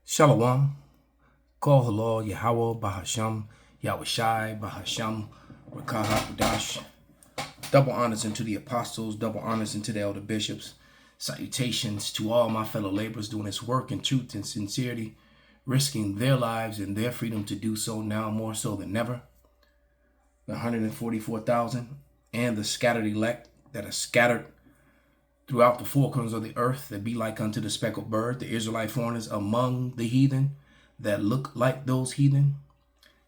Shalom. Call Halal Yahweh Bahasham Yahweh Shai Bahasham Rakah. Double honors unto the apostles, double honors unto the elder bishops. Salutations to all my fellow laborers doing this work in truth and sincerity, risking their lives and their freedom to do so now more so than ever. The 144,000 and the scattered elect that are scattered throughout the four corners of the earth that be like unto the speckled bird, the Israelite foreigners among the heathen that look like those heathen.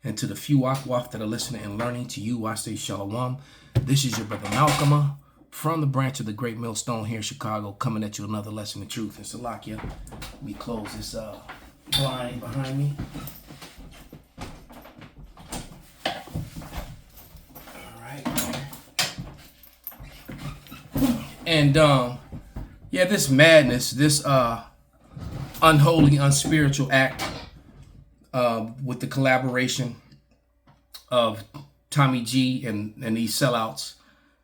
And to the few akwaf that are listening and learning, to you I say shalom. This is your brother Malcolm from the branch of the Great Millstone here in Chicago, coming at you another lesson of truth. And Salakia, we close this blind behind me. All right. And yeah, this madness, this unholy, unspiritual act with the collaboration of Tommy G and these sellouts,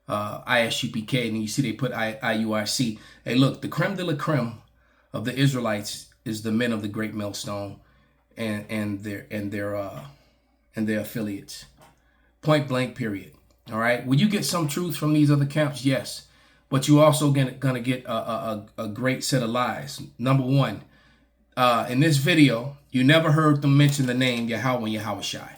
ISUPK, and you see they put IUIC. Hey, look, the creme de la creme of the Israelites is the men of the Great Millstone and their affiliates. Point blank, period. All right. Will you get some truth from these other camps? Yes. But you also gonna get a great set of lies. Number one, in this video, you never heard them mention the name Yahweh and Yahweh Shai.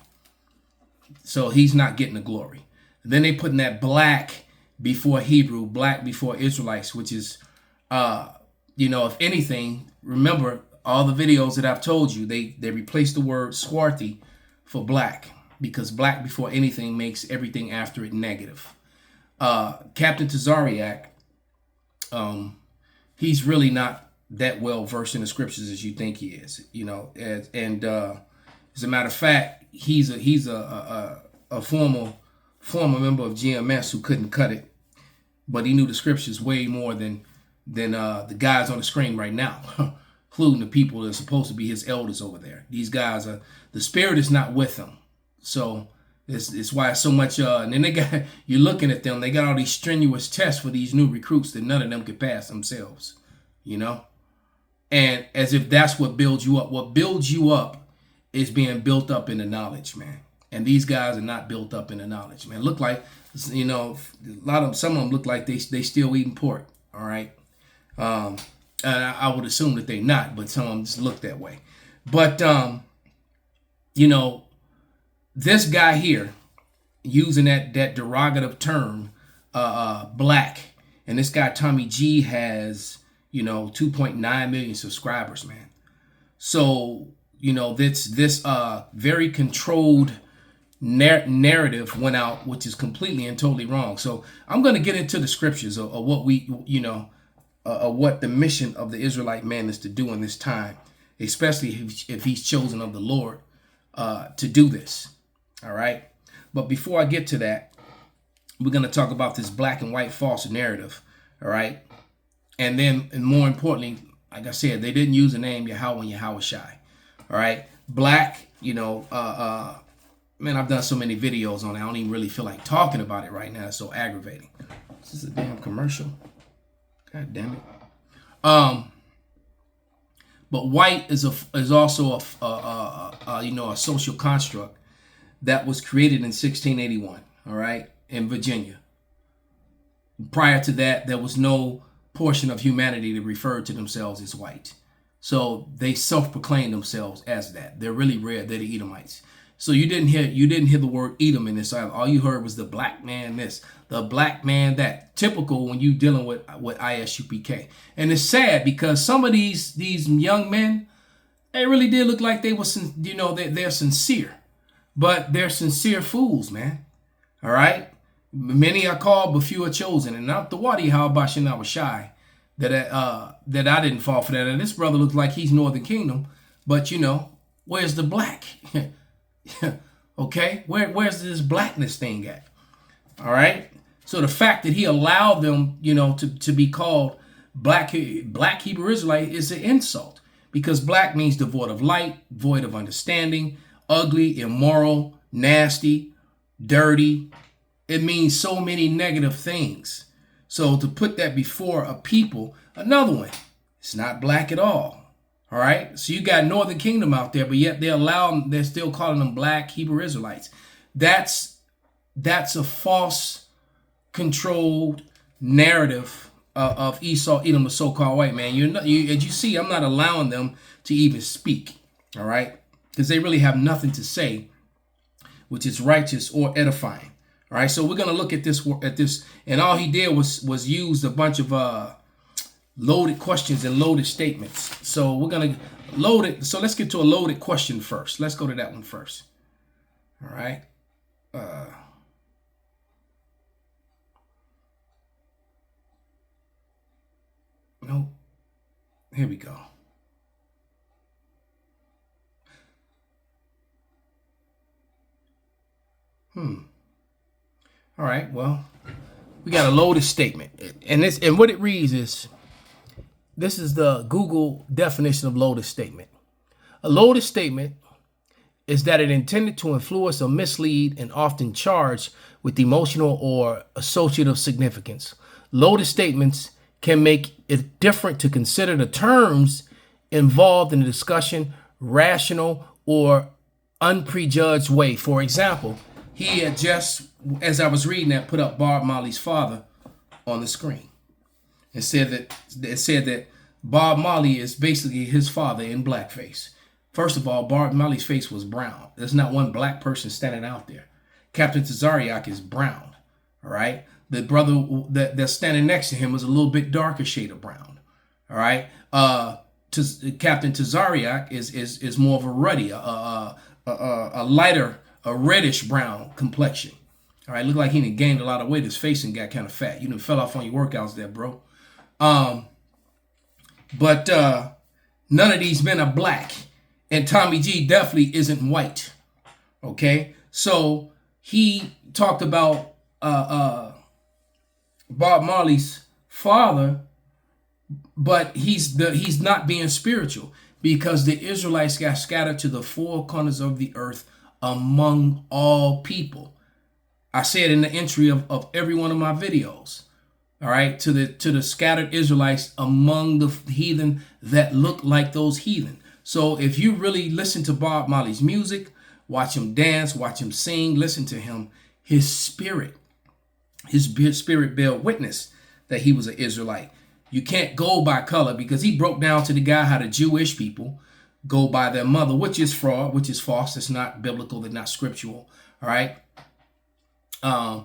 So he's not getting the glory. Then they putting that black before Hebrew, black before Israelites, which is, if anything, remember all the videos that I've told you, they replaced the word swarthy for black, because black before anything makes everything after it negative. Captain Tazariak, he's really not that well versed in the scriptures as you think he is, and as a matter of fact, he's a former member of GMS who couldn't cut it, but he knew the scriptures way more than the guys on the screen right now, including the people that are supposed to be his elders over there. These guys the spirit is not with them, so it's why so much. And then you're looking at them, they got all these strenuous tests for these new recruits that none of them could pass themselves, and as if that's what builds you up. What builds you up is being built up in the knowledge, man. And these guys are not built up in the knowledge, man. Look like, some of them look like they still eating pork. All right. And I would assume that they not, but some of them just look that way. But, this guy here using that derogative term, black, and this guy Tommy G has, 2.9 million subscribers, man. So, this very controlled narrative went out, which is completely and totally wrong. So I'm going to get into the scriptures of what what the mission of the Israelite man is to do in this time, especially if he's chosen of the Lord to do this. All right. But before I get to that, we're going to talk about this black and white false narrative. All right. And then, and more importantly, like I said, they didn't use the name Yahweh and Yahweh Shai. All right. Black, man, I've done so many videos on it. I don't even really feel like talking about it right now. It's so aggravating. This is a damn commercial. God damn it. But white is also a social construct that was created in 1681, all right, in Virginia. Prior to that, there was no portion of humanity that referred to themselves as white. So they self-proclaim themselves as that. They're really rare. They're the Edomites. So you didn't hear the word Edom in this. All you heard was the black man this, the black man that. Typical when you dealing with ISUPK. And it's sad because some of these young men, they really did look like they were, they're sincere. But they're sincere fools, man. All right? Many are called, but few are chosen. And not the wadi how Bashan I was shy that I didn't fall for that. And this brother looks like he's Northern Kingdom, but where's the black? Okay? Where's this blackness thing at? All right? So the fact that he allowed them, to be called black Hebrew Israelite is an insult, because black means devoid of light, void of understanding, ugly, immoral, nasty, dirty. It means so many negative things. So to put that before a people, another one, it's not black at all. All right. So you got Northern Kingdom out there, but yet they're still calling them black Hebrew Israelites. That's a false, controlled narrative of Esau, Edom, the so-called white man. As you see, I'm not allowing them to even speak. All right, because they really have nothing to say, which is righteous or edifying. All right, so we're gonna look at this, and all he did was use a bunch of loaded questions and loaded statements. So we're gonna load it. So let's get to a loaded question first. Let's go to that one first. All right. No, here we go. All right. Well, we got a loaded statement, and what it reads is, this is the Google definition of loaded statement. A loaded statement is that it intended to influence or mislead and often charged with emotional or associative significance. Loaded statements can make it different to consider the terms involved in the discussion rational or unprejudged way. For example, he had just, as I was reading that, put up Bob Marley's father on the screen. It said that Bob Marley is basically his father in blackface. First of all, Bob Marley's face was brown. There's not one black person standing out there. Captain Tazariak is brown. All right. The brother that's standing next to him was a little bit darker shade of brown. All right. Captain Tazariak is more of a ruddy, a lighter, a reddish brown complexion. All right. Looked like he done gained a lot of weight. His face and got kind of fat. You done fell off on your workouts there, bro. But none of these men are black. And Tommy G definitely isn't white. Okay. So he talked about Bob Marley's father, but he's not being spiritual, because the Israelites got scattered to the four corners of the earth among all people. I said in the entry of every one of my videos. All right, to the scattered Israelites among the heathen that look like those heathen. So if you really listen to Bob Marley's music, watch him dance, watch him sing, listen to him, his spirit bear witness that he was an Israelite. You can't go by color, because he broke down to the guy how the Jewish people go by their mother, which is fraud, which is false. It's not biblical. They're not scriptural. All right. And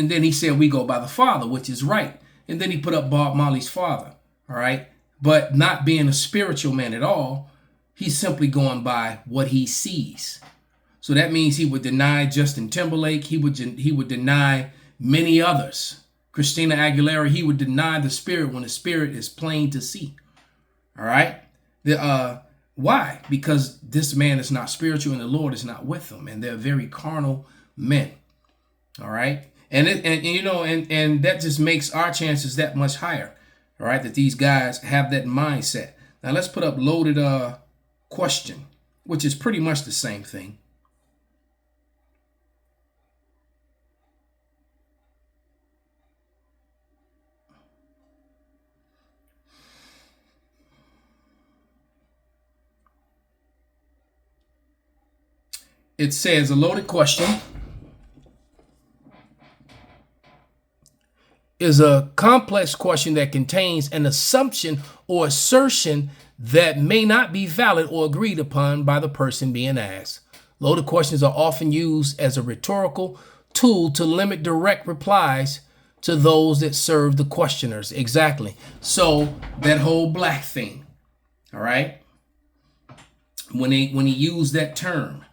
then he said we go by the father, which is right. And then he put up Bob Marley's father. All right. But not being a spiritual man at all, he's simply going by what he sees. So that means he would deny Justin Timberlake. He would deny many others. Christina Aguilera, he would deny the spirit when the spirit is plain to see. All right. Why? Because this man is not spiritual and the Lord is not with him, and they're very carnal men. All right. And that just makes our chances that much higher. All right. That these guys have that mindset. Now let's put up loaded question, which is pretty much the same thing. It says a loaded question is a complex question that contains an assumption or assertion that may not be valid or agreed upon by the person being asked. Loaded questions are often used as a rhetorical tool to limit direct replies to those that serve the questioners. Exactly. So that whole black thing, all right, when he used that term,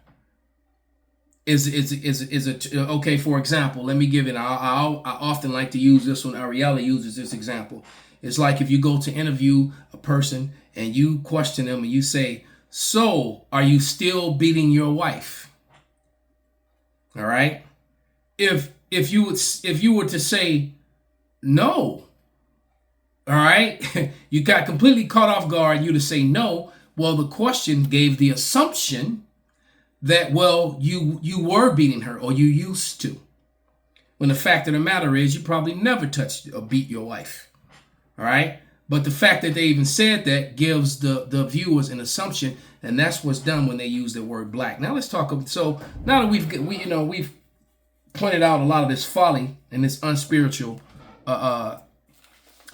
okay, for example, let me give it. I often like to use this one. Ariella uses this example. It's like if you go to interview a person and you question them and you say, so are you still beating your wife? All right. If you were to say no, all right, you got completely caught off guard, you to say no. Well, the question gave the assumption that, well, you were beating her, or you used to. When the fact of the matter is, you probably never touched or beat your wife. All right. But the fact that they even said that gives the viewers an assumption, and that's what's done when they use the word black. Now let's talk. So now that we've pointed out a lot of this folly and this unspiritual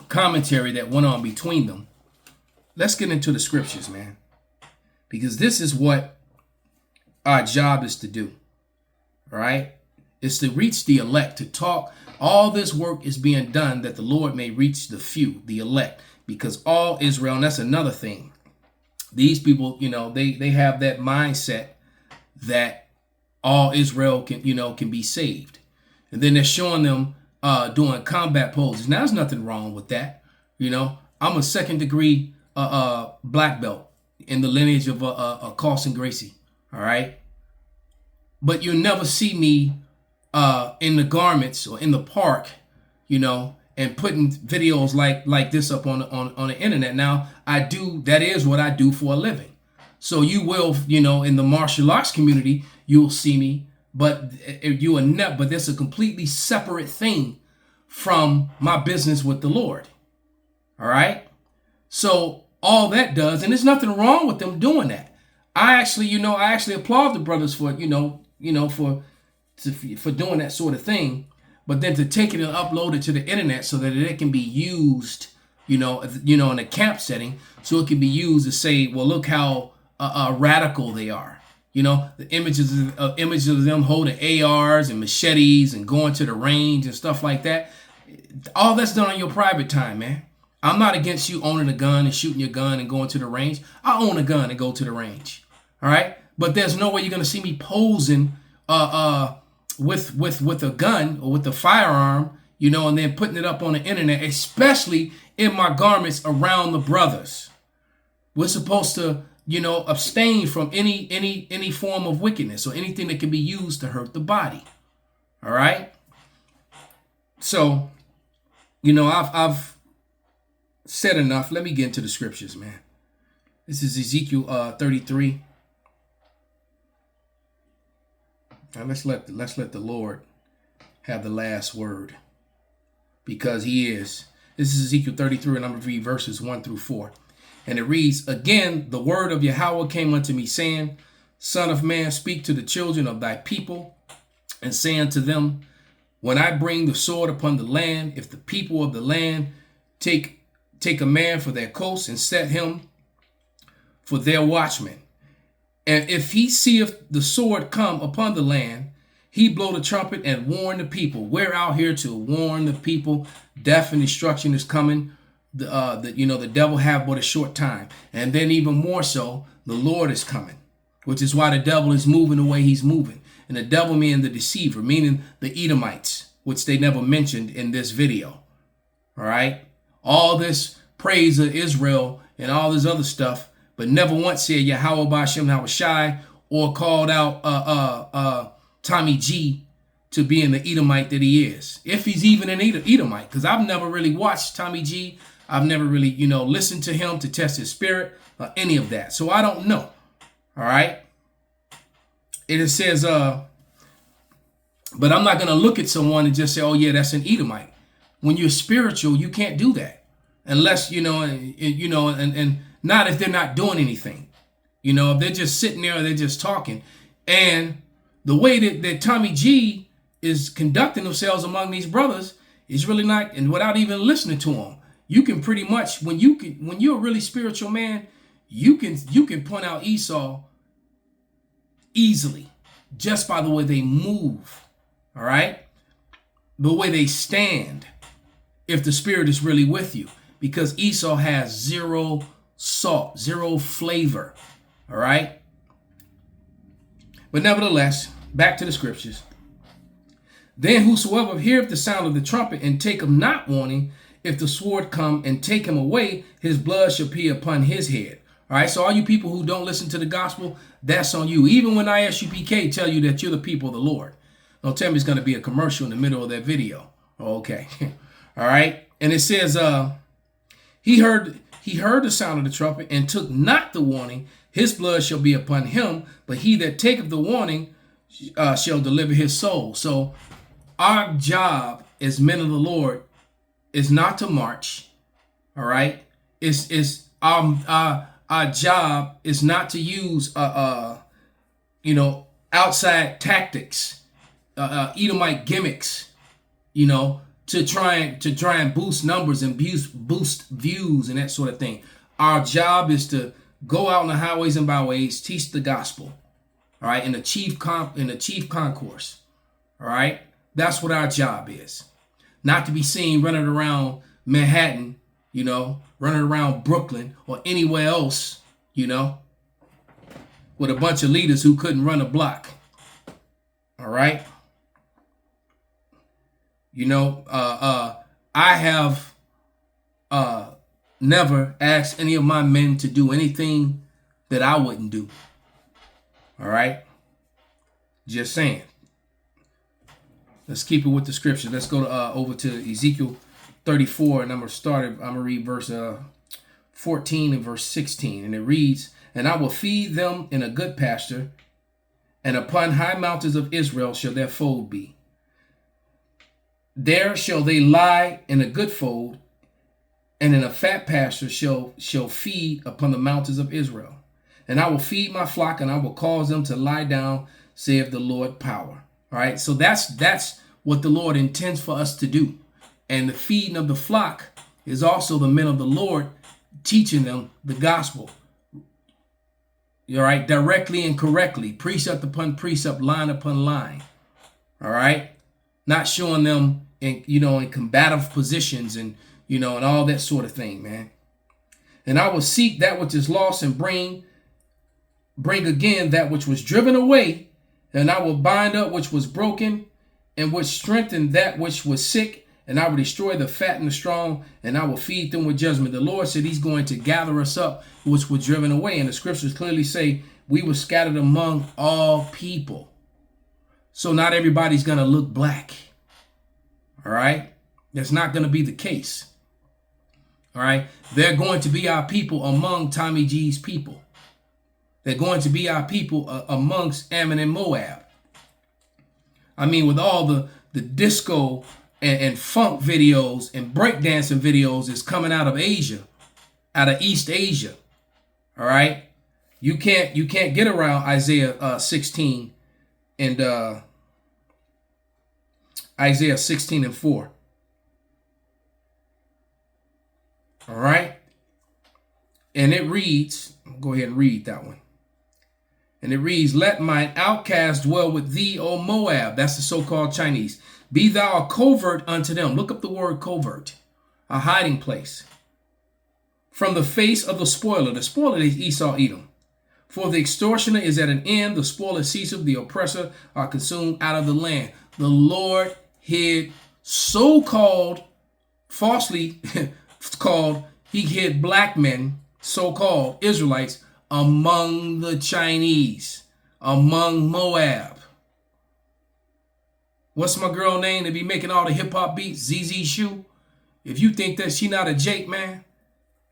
commentary that went on between them, let's get into the scriptures, man, because this is what our job is to do. All right, it's to reach the elect, to talk. All this work is being done that the Lord may reach the few, the elect, because all Israel, and that's another thing. These people, they have that mindset that all Israel can be saved. And then they're showing them doing combat poses. Now, there's nothing wrong with that. I'm a second degree black belt in the lineage of Carlson Gracie. All right. But you'll never see me in the garments or in the park, and putting videos like this up on the internet. Now, that is what I do for a living. So you will, in the martial arts community, you'll see me, but you will never. But that's a completely separate thing from my business with the Lord. All right. So all that does, and there's nothing wrong with them doing that. I actually applaud the brothers for, for doing that sort of thing. But then to take it and upload it to the internet so that it can be used, in a camp setting, so it can be used to say, well, look how radical they are. The images of them holding ARs and machetes and going to the range and stuff like that. All that's done on your private time, man. I'm not against you owning a gun and shooting your gun and going to the range. I own a gun and go to the range. All right. But there's no way you're going to see me posing with a gun or with a firearm, and then putting it up on the internet, especially in my garments around the brothers. We're supposed to, abstain from any form of wickedness or anything that can be used to hurt the body. All right. So, I've said enough. Let me get into the scriptures, man. This is Ezekiel 33. Now let's let the Lord have the last word, because he is. This is Ezekiel 33, and I'm going to read verses 1 through 4. And it reads, "Again, the word of Yahweh came unto me, saying, Son of man, speak to the children of thy people, and say unto them, when I bring the sword upon the land, if the people of the land take a man for their coast and set him for their watchman, and if he seeth the sword come upon the land, he blow the trumpet and warn the people." We're out here to warn the people. Death and destruction is coming. The devil have but a short time. And then even more so, the Lord is coming, which is why the devil is moving the way he's moving. And the devil meaning the deceiver, meaning the Edomites, which they never mentioned in this video. All right. All this praise of Israel and all this other stuff, but never once said Yahweh Ba'Shem Hawashai or called out Tommy G to being the Edomite that he is. If he's even an Edomite, because I've never really watched Tommy G. I've never really, listened to him to test his spirit or any of that. So I don't know. All right. It says, but I'm not going to look at someone and just say, oh, yeah, that's an Edomite. When you're spiritual, you can't do that unless, and not if they're not doing anything. If they're just sitting there or they're just talking. And the way that Tommy G is conducting themselves among these brothers is really not, and without even listening to them, you can pretty much, when you're a really spiritual man, you can point out Esau easily just by the way they move. All right. The way they stand, if the spirit is really with you, because Esau has zero salt, zero flavor. All right. But nevertheless, back to the scriptures. "Then whosoever heareth the sound of the trumpet and taketh not warning, if the sword come and take him away, his blood shall be upon his head." All right. So all you people who don't listen to the gospel, that's on you. Even when ISUPK tell you that you're the people of the Lord. Don't tell me it's going to be a commercial in the middle of that video. Okay. All right. And it says, he heard the sound of the trumpet and took not the warning, his blood shall be upon him, but he that taketh the warning shall deliver his soul. So our job as men of the Lord is not to march, All right. It's our job is not to use outside tactics, Edomite gimmicks, to try and boost numbers and boost views and that sort of thing. Our job is to go out on the highways and byways, teach the gospel, all right, and achieve concourse, all right. That's what our job is. Not to be seen running around Manhattan, running around Brooklyn or anywhere else, with a bunch of leaders who couldn't run a block. All right. I have never asked any of my men to do anything that I wouldn't do. All right. Just saying. Let's keep it with the scripture. Let's go to over to Ezekiel 34, and I'm gonna read verse 14 and verse 16, and it reads, "And I will feed them in a good pasture, and upon high mountains of Israel shall their fold be. There shall they lie in a good fold, and in a fat pasture shall feed upon the mountains of Israel. And I will feed my flock, and I will cause them to lie down, saith the Lord power." All right, so that's what the Lord intends for us to do. And the feeding of the flock is also the men of the Lord teaching them the gospel. All right, directly and correctly, precept upon precept, line upon line. All right, not showing them in combative positions and and all that sort of thing, man. "And I will seek that which is lost and bring again that which was driven away, and I will bind up which was broken, and which strengthen that which was sick, and I will destroy the fat and the strong, and I will feed them with judgment." The Lord said he's going to gather us up which were driven away. And the scriptures clearly say we were scattered among all people. So not everybody's going to look black. All right. That's not going to be the case. All right. They're going to be our people among Tommy G's people. They're going to be our people amongst Ammon and Moab. I mean, with all the disco and funk videos and breakdancing videos is coming out of Asia, out of East Asia. All right. You can't get around Isaiah 16 and Isaiah 16 and 4. All right. And it reads, I'll go ahead and read that one. And it reads, "Let mine outcast dwell with thee, O Moab." That's the so-called Chinese. "Be thou a covert unto them." Look up the word covert. A hiding place. "From the face of the spoiler." The spoiler is Esau, Edom. "For the extortioner is at an end. The spoiler ceaseth. The oppressor are consumed out of the land." The Lord hid so-called, falsely called, he hid black men, so-called Israelites, among the Chinese, among Moab. What's my girl name to be making all the hip-hop beats? ZZ Shoe. If you think that she not a Jake, man,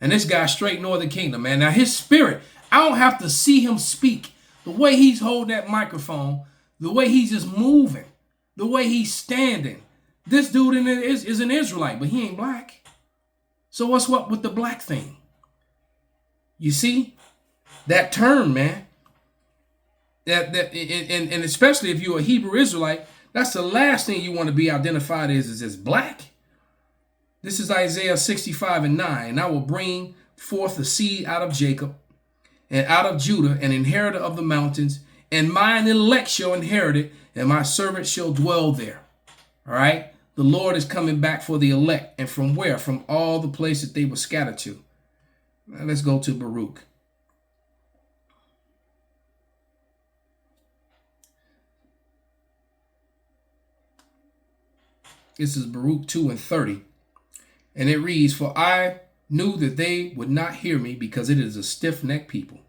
and this guy straight Northern Kingdom, man. Now his spirit, I don't have to see him speak. The way he's holding that microphone, the way he's just moving, the way he's standing. This dude is an Israelite, but he ain't black. So what's up with the black thing? You see? That term, man, and especially if you're a Hebrew Israelite, that's the last thing you want to be identified as black. This is Isaiah 65 and 9. "And I will bring forth the seed out of Jacob and out of Judah, an inheritor of the mountains, and mine elect shall inherit it, and my servant shall dwell there." All right. The Lord is coming back for the elect. And from where? From all the places they were scattered to. Now let's go to Baruch. This is Baruch 2 and 30. And it reads, "For I knew that they would not hear me, because it is a stiff-necked people.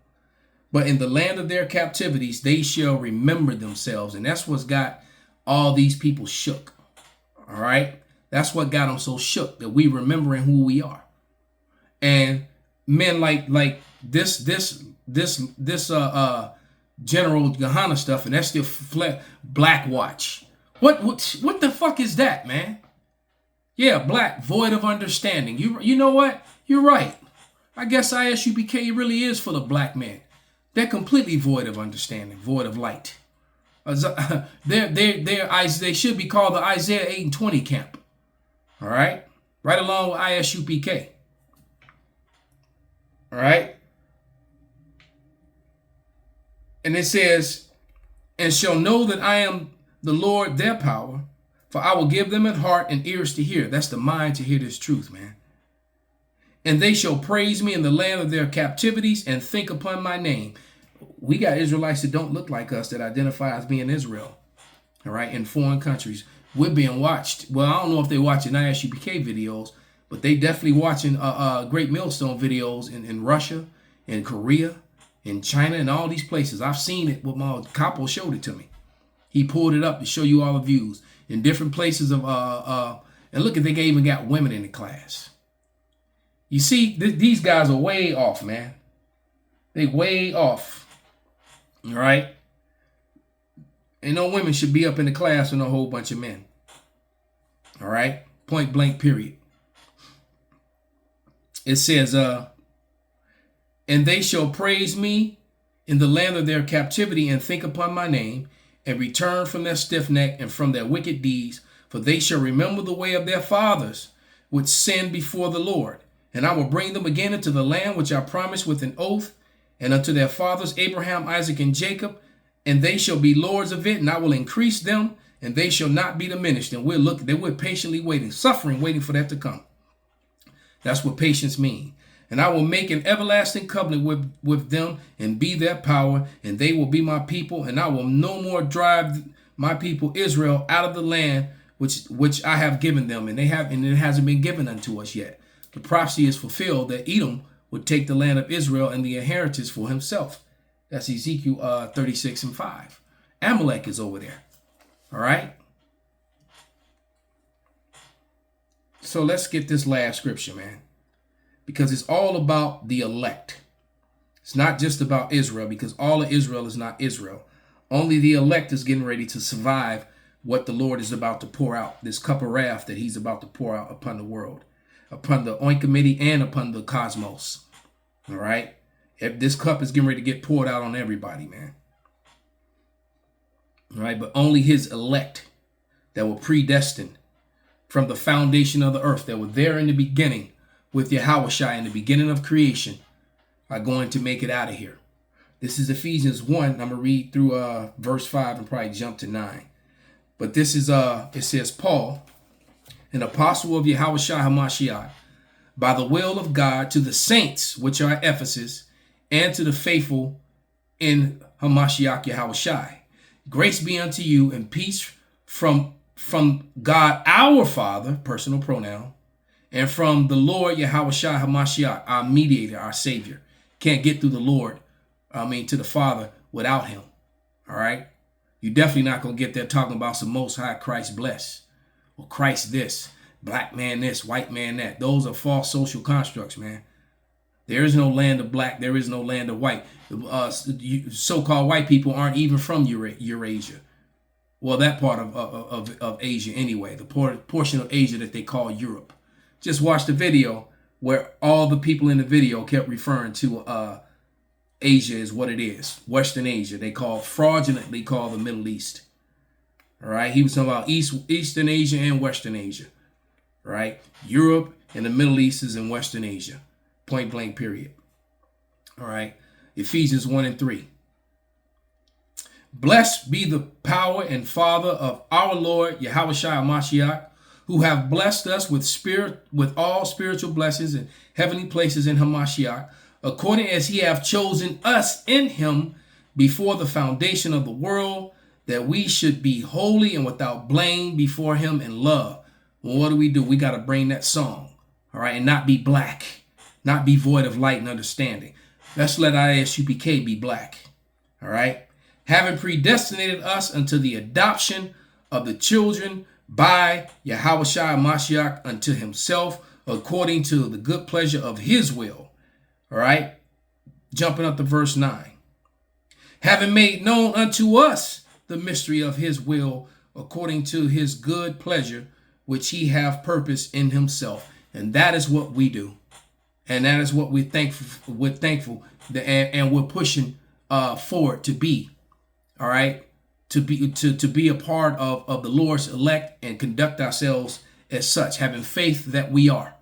But in the land of their captivities, they shall remember themselves." And that's what's got all these people shook. All right. That's what got them so shook, that we remembering who we are. And men like this General Gahana stuff, and that's still Black Watch. What the fuck is that, man? Yeah, black, void of understanding. You know what? You're right. I guess ISUPK really is full of black men. They're completely void of understanding, void of light. They should be called the Isaiah 8 and 20 camp. All right? Right along with ISUPK. All right? And it says, and shall know that I am the Lord their power, for I will give them a heart and ears to hear. That's the mind to hear this truth, man. And they shall praise me in the land of their captivities and think upon my name. We got Israelites that don't look like us that identify as being Israel, all right, in foreign countries. We're being watched. Well, I don't know if they're watching ISUPK videos, but they definitely watching Great Millstone videos in Russia, in Korea, in China, and all these places. I've seen it. With my Capo showed it to me. He pulled it up to show you all the views in different places of and look, they even got women in the class. You see, these guys are way off, man. They way off. All right. And no women should be up in the class with a whole bunch of men. All right. Point blank, period. It says, and they shall praise me in the land of their captivity and think upon my name and return from their stiff neck and from their wicked deeds. For they shall remember the way of their fathers, which sinned before the Lord. And I will bring them again into the land which I promised with an oath, and unto their fathers Abraham, Isaac, and Jacob, and they shall be lords of it, and I will increase them, and they shall not be diminished. And we're patiently waiting, suffering, waiting for that to come. That's what patience means. And I will make an everlasting covenant with them, and be their power, and they will be my people, and I will no more drive my people Israel out of the land which I have given them, and it hasn't been given unto us yet. The prophecy is fulfilled that Edom would take the land of Israel and the inheritance for himself. That's Ezekiel 36 and 5. Amalek is over there. All right. So let's get this last scripture, man, because it's all about the elect. It's not just about Israel, because all of Israel is not Israel. Only the elect is getting ready to survive what the Lord is about to pour out, this cup of wrath that he's about to pour out upon the world, upon the oikoumene and upon the cosmos. All right. This cup is getting ready to get poured out on everybody, man. All right. But only his elect that were predestined from the foundation of the earth, that were there in the beginning with Yahushua in the beginning of creation, are going to make it out of here. This is Ephesians 1. I'm going to read through verse 5 and probably jump to 9. But this is, it says, Paul, an apostle of Yahushua HaMashiach, by the will of God, to the saints which are at Ephesus, and to the faithful in Hamashiach Yahushua. Grace be unto you and peace from God our Father, personal pronoun, and from the Lord Yahushua HaMashiach, our mediator, our Savior. Can't get through the Lord, to the Father without him. All right? You're definitely not going to get there talking about some Most High Christ bless, or Christ this, black man this, white man that. Those are false social constructs, man. There is no land of black. There is no land of white. So-called white people aren't even from Eurasia. Well, that part of Asia anyway, the portion of Asia that they call Europe. Just watch the video where all the people in the video kept referring to Asia is what it is. Western Asia. They fraudulently call the Middle East. All right. He was talking about Eastern Asia and Western Asia. Right. Europe and the Middle East is in Western Asia. Point blank, period. All right. Ephesians 1 and 3. Blessed be the power and Father of our Lord Yahushua HaMashiach, who have blessed us with all spiritual blessings in heavenly places in Hamashiach, according as he hath chosen us in him before the foundation of the world, that we should be holy and without blame before him in love. Well, what do? We got to bring that song, all right, and not be black, not be void of light and understanding. Let's let ISUPK be black, all right? Having predestinated us unto the adoption of the children by Yahushua Mashiach unto himself, according to the good pleasure of his will. All right. Jumping up to verse 9. Having made known unto us the mystery of his will, according to his good pleasure, which he hath purposed in himself. And that is what we do. And that is what we're thankful. We're thankful, and we're pushing forward to be. All right, to be a part of the Lord's elect and conduct ourselves as such, having faith that we are.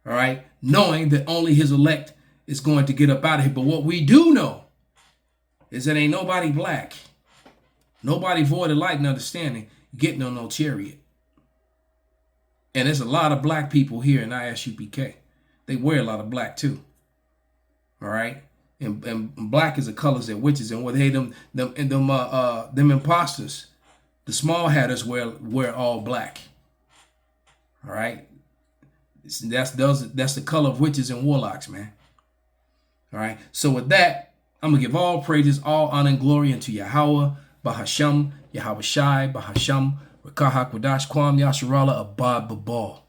All right, knowing that only His elect is going to get up out of here. But what we do know is that ain't nobody black, nobody void of light and understanding getting on no chariot. And there's a lot of black people here in ISUPK. They wear a lot of black too. All right. And black is the colors that witches and what they them imposters, the small hatters wear all black. All right. That's the color of witches and warlocks, man. All right. So with that, I'm gonna give all praises, all honor and glory unto Yahweh, Bahasham, Yahweh Shai, Bahasham, Rakahak Wadash Kwam Yasharala Abad Babal.